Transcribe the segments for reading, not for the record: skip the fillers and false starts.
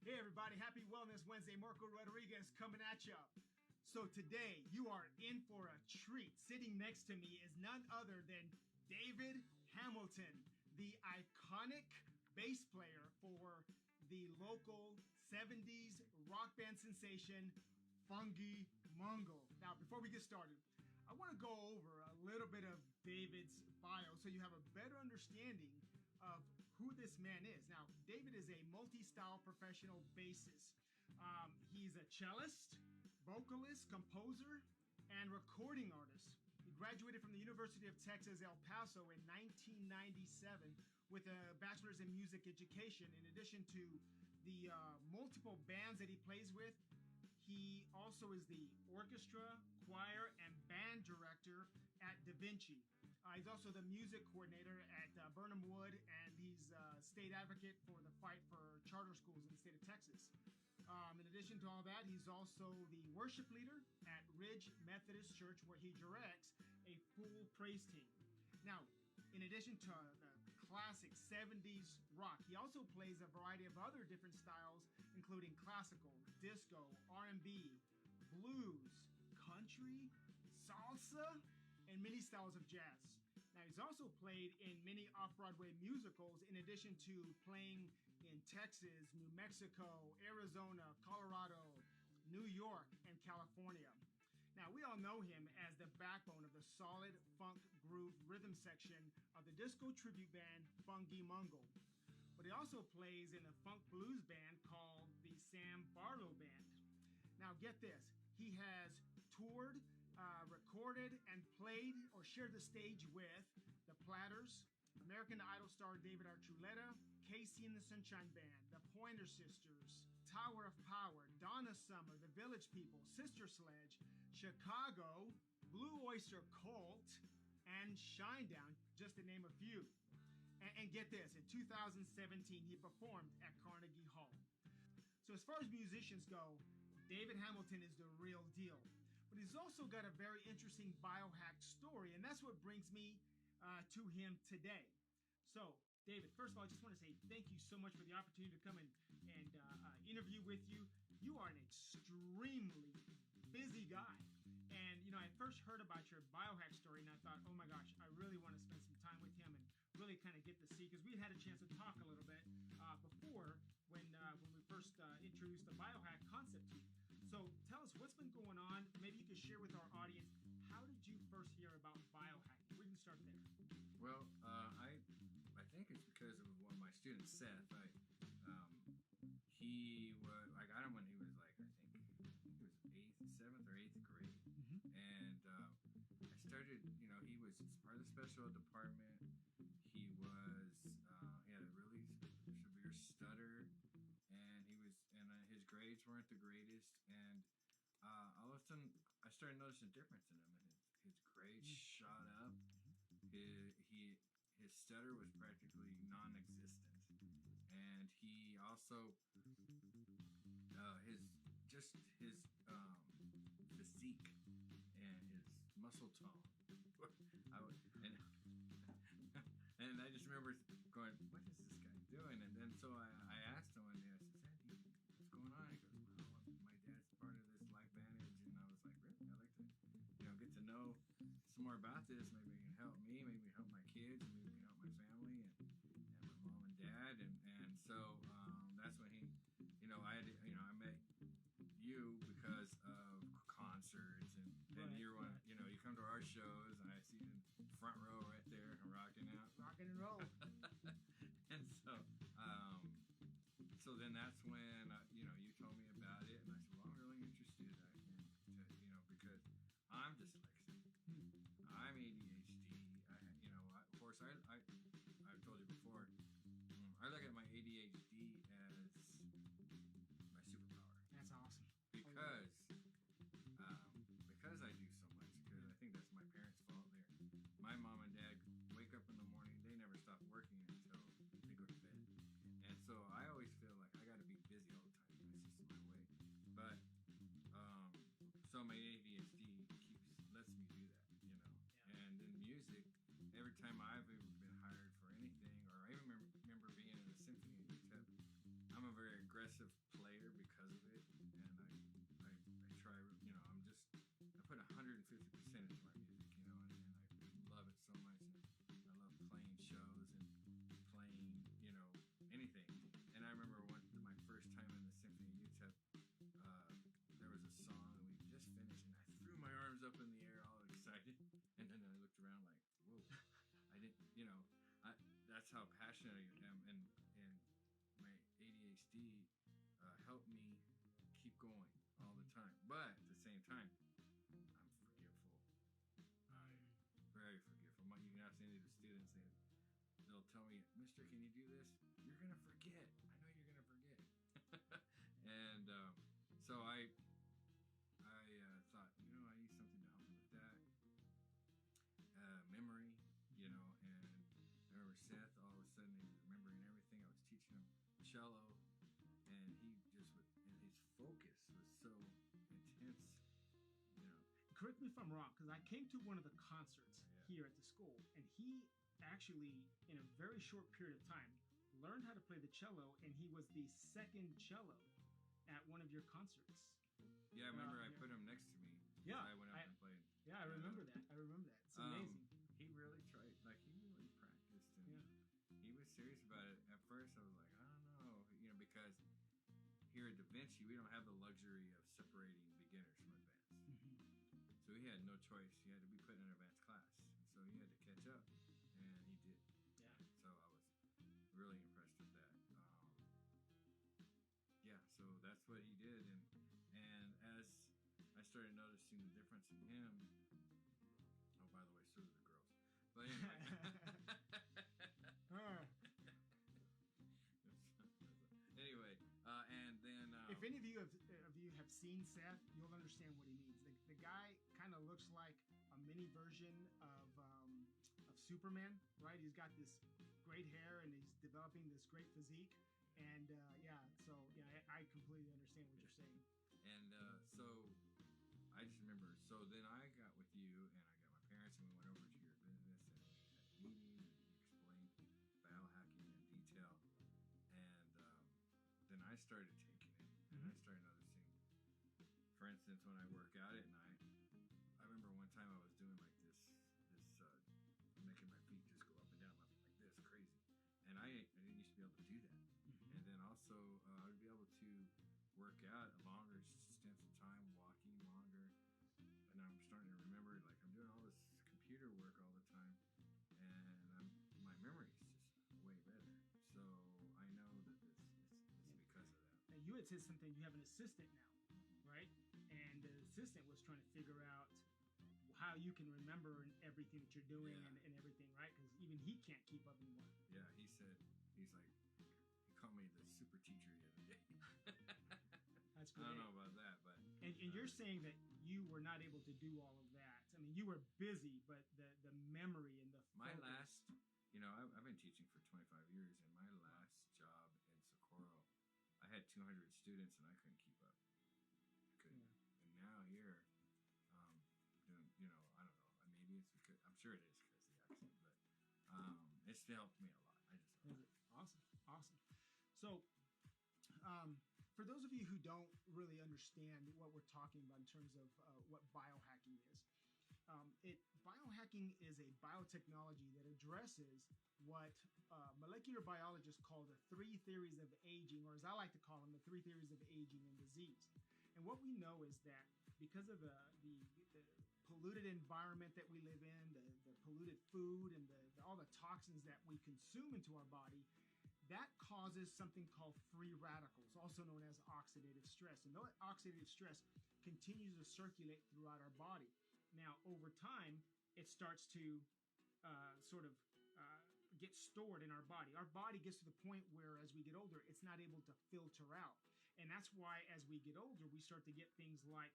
Hey everybody, happy Wellness Wednesday. Marco Rodriguez coming at you. So today you are in for a treat. Sitting next to me is none other than David Hamilton, the iconic bass player for the local 70s rock band sensation Funky Mungo. Now before we get started, I want to go over a little bit of David's bio so you have a better understanding of who this man is. Now, David is a multi-style professional bassist. He's a cellist, vocalist, composer, and recording artist. He graduated from the University of Texas, El Paso in 1997 with a bachelor's in music education. In addition to the multiple bands that he plays with, he also is the orchestra, choir, and band director at Da Vinci. He's also the music coordinator at Burnham Wood, and he's a state advocate for the fight for charter schools in the state of Texas. In addition to all that, he's also the worship leader at Ridge Methodist Church, where he directs a full praise team. Now, in addition to the classic 70s rock, he also plays a variety of other different styles, including classical, disco, R&B, blues, country, salsa, and many styles of jazz. Now, he's also played in many off-Broadway musicals, in addition to playing in Texas, New Mexico, Arizona, Colorado, New York, and California. Now, we all know him as the backbone of the solid funk groove rhythm section of the disco tribute band Funky Mungo. But he also plays in a funk blues band called the Sam Barlow Band. Now, get this, he has toured, recorded, and played or shared the stage with the Platters, American Idol star David Archuleta, Casey and the Sunshine Band, the Pointer Sisters, Tower of Power, Donna Summer, the Village People, Sister Sledge, Chicago, Blue Oyster Cult, and Shinedown, just to name a few. And get this, in 2017 he performed at Carnegie Hall. So as far as musicians go, David Hamilton is the real deal. But he's also got a very interesting biohack story, and that's what brings me to him today. So, David, first of all, I just want to say thank you so much for the opportunity to come and interview with you. You are an extremely busy guy. And, you know, I first heard about your biohack story, and I thought, oh my gosh, I really want to spend some time with him and really kind of get to see, because we had a chance to talk a little bit before when we first introduced the biohack concept to you. So tell us what's been going on. Maybe you could share with our audience, how did you first hear about biohacking? We can start there. Well, I think it's because of one of my students, Seth. I got him when he was like, I think he was 7th or 8th grade. Mm-hmm. And I started, you know, he was part of the special ed department. He had a really severe stutter, and his grades weren't the greatest. And all of a sudden, I started noticing a difference in him, and his grades shot up. His stutter was practically non-existent, and he also his physique and his muscle tone. And I just remember going, what is this guy doing? And then so I asked him one day, I said, Sandy, what's going on? He goes, well, my dad's part of this Life Vantage. And I was like, really? I'd like to, you know, get to know some more about this. Maybe it can help me, maybe help my kids, maybe it can help my family and my mom and dad. And so that's when he, you know, I met you because of concerts, and right, you're one, you know, you come to our shows, and I see you in the front row right there rocking and roll. And so then that's when you know, you told me about it, and I said, well, I'm really interested you know, because I'm dyslexic, I'm ADHD. Of course, I've told you before, I look at my ADHD as my superpower. That's awesome. Because I do so much. Because I think that's my parents' fault. My mom and dad wake up in the morning. They never stop working until they go to bed. And so I always feel like I got to be busy all the time. That's just my way. But so my ADHD lets me do that, you know. Yeah. And in music, every time I've ever been passionate I am, and my ADHD helped me keep going all the time. But at the same time, I'm forgetful. I'm very forgetful. You can ask any of the students, they'll tell me, Mister, can you do this? You're going to forget. I know you're going to forget. And so I thought, I need something to help me with that. Memory, and I remember Seth, all of a sudden, he was remembering everything. I was teaching him cello, and he just would, and his focus was so intense, Correct me if I'm wrong, because I came to one of the concerts here at the school, and he actually, in a very short period of time, learned how to play the cello, and he was the second cello at one of your concerts. Yeah, I remember I put him next to me. Yeah. I went up and played. Yeah, I remember that. It's amazing. He really tried, he really practiced, and he was serious about it. At first, I was like, I don't know, because here at Da Vinci, we don't have the luxury of separating beginners from advanced. Mm-hmm. So he had no choice. He had to be put in an advanced class. And so he had to catch up, and he did. Yeah. So I was really impressed with that. So that's what he did. And as I started noticing the difference in him, oh, by the way, so did the girls. But anyway. Anyway, and then if any of you have seen Seth, you'll understand what he means. The guy kind of looks like a mini version of Superman, right? He's got this great hair and he's developing this great physique, and I completely understand what you're saying. And so I just remember. So then I got with you, and I got my parents, and we went over to your business, and we had a meeting, and you explained biohacking in detail. And then I started taking it, and I started noticing. For instance, when I work out at night, I remember one time I was doing like this, making my feet just go up and down like this, crazy. And I didn't used to be able to do that. And then also I would be able to work out longer stints of time, walking longer. And I'm starting to remember, I'm doing all this computer work all the time, and my memory is just way better. So I know that it's because of that. And you had said something. You have an assistant now, right? And the assistant was trying to figure out how you can remember everything that you're doing and everything, right? Because even he can't keep up anymore. Yeah, he called me the super teacher the other day. That's great. I don't know about that, but and you're saying that you were not able to do all of that. I mean, you were busy, but the memory and the my focus. last, I've been teaching for 25 years, and my last job in Socorro, I had 200 students, and I couldn't keep up. Couldn't. Yeah. And now here, doing, I don't know. Maybe it's because I'm sure it is because of the accent, but it's helped me a lot. I just love it. Awesome. So, for those of you who don't really understand what we're talking about in terms of what biohacking is, biohacking is a biotechnology that addresses what molecular biologists call the 3 theories of aging, or as I like to call them, the 3 theories of aging and disease. And what we know is that because of the polluted environment that we live in, the polluted food, and all the toxins that we consume into our body, that causes something called free radicals, also known as oxidative stress. And that oxidative stress continues to circulate throughout our body. Now, over time, it starts to get stored in our body. Our body gets to the point where, as we get older, it's not able to filter out. And that's why, as we get older, we start to get things like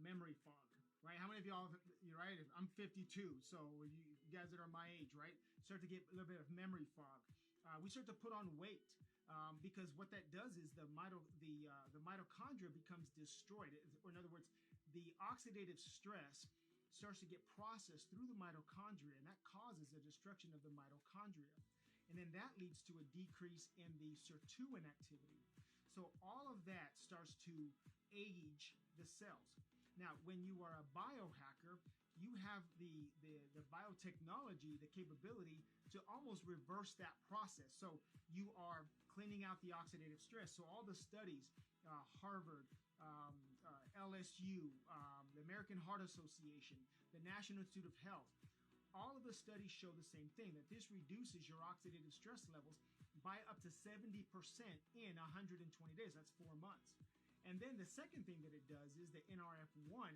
memory fog, right? How many of y'all, right? I'm 52, so you guys that are my age, right? Start to get a little bit of memory fog. We start to put on weight because what that does is the mitochondria becomes destroyed. Or in other words, the oxidative stress starts to get processed through the mitochondria, and that causes the destruction of the mitochondria. And then that leads to a decrease in the sirtuin activity. So all of that starts to age the cells. Now, when you are a biohacker, you have the biotechnology, the capability to almost reverse that process. So you are cleaning out the oxidative stress. So all the studies, Harvard, LSU, the American Heart Association, the National Institute of Health, all of the studies show the same thing, that this reduces your oxidative stress levels by up to 70% in 120 days. That's 4 months. And then the second thing that it does is that NRF1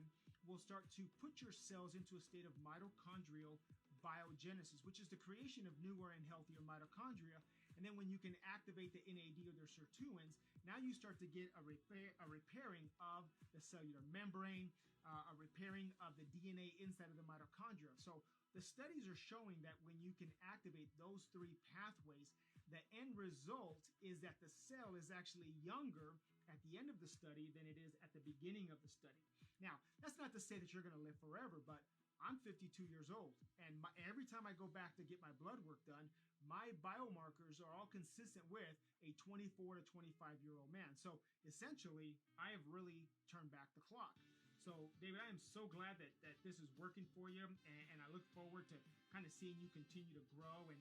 will start to put your cells into a state of mitochondrial biogenesis, which is the creation of newer and healthier mitochondria. And then when you can activate the NAD or their sirtuins, now you start to get a repairing of the cellular membrane, a repairing of the DNA inside of the mitochondria. So the studies are showing that when you can activate those three pathways, the end result is that the cell is actually younger at the end of the study than it is at the beginning of the study. Now, that's not to say that you're going to live forever, but I'm 52 years old, and every time I go back to get my blood work done, my biomarkers are all consistent with a 24 to 25-year-old man. So essentially, I have really turned back the clock. So, David, I am so glad that this is working for you, and I look forward to kind of seeing you continue to grow and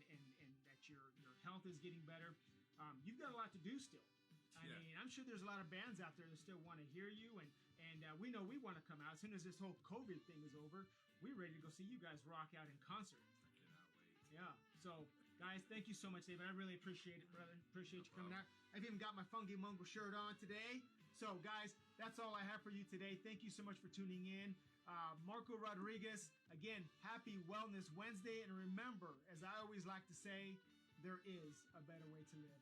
that your health is getting better. You've got a lot to do still. I mean, I'm sure there's a lot of bands out there that still want to hear you, and we know we want to come out. As soon as this whole COVID thing is over, we're ready to go see you guys rock out in concert. I cannot wait. Yeah. So, guys, thank you so much, David. I really appreciate it, brother. Appreciate you coming out. I've even got my Funky Mungo shirt on today. So, guys, that's all I have for you today. Thank you so much for tuning in. Marco Rodriguez, again, happy Wellness Wednesday. And remember, as I always like to say, there is a better way to live.